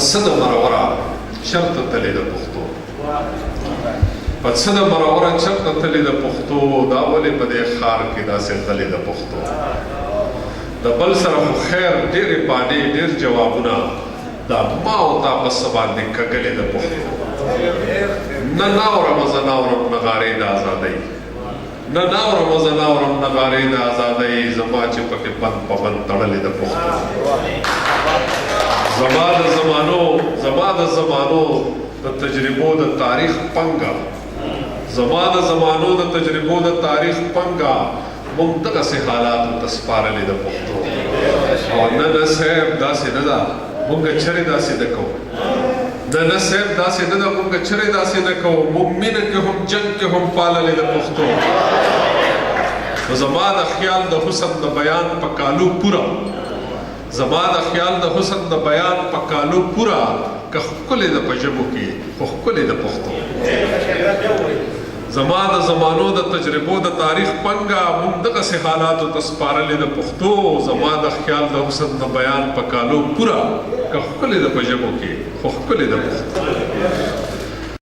صد مرورا شرط تلې د پښتو په صد مرورا شرط تلې د پښتو دا ولې په دې ښار کې داسې تلې د پښتو د بل سره خو خیر ډېرې باندې ډېر جوابونه دا ما او تا په څه باندې کږلې د پښتو نه ناورم زه ناورم نغارې د ازادۍ نه ناورم زه ناورم نغارې د ازادۍ زما چې پکې بند په بند تړلې د پښتو زما د زمانو د تجربو د تاریخ پنګه زما د زمانو د تجربو د تاریخ پنګه موږ دغسې حالاتو ته سپارلې د پښتو او نه صاحب داسې نه ده موږ چرې داسې نه کوو نه صاحب داسې نه ده موږ چرې داسې نه کوو موږ مینه کې هم جنګ کې هم پاللې د پښتو نو زما د خیال د حسن د بیان په کالو پوره زما د خیال د حسن د بیان په کالو پوره که ښکلې ده په ژبو کې خو ښکلې د پښتو زما د زمانو د تجربو د تاریخ پنګه موږ دغسې حالاتو ته سپارلې د پښتو زما د خیال د حسن د بیان په کالو پوره که ښکلې ده په ژبو کې خو ښکلې د پښتو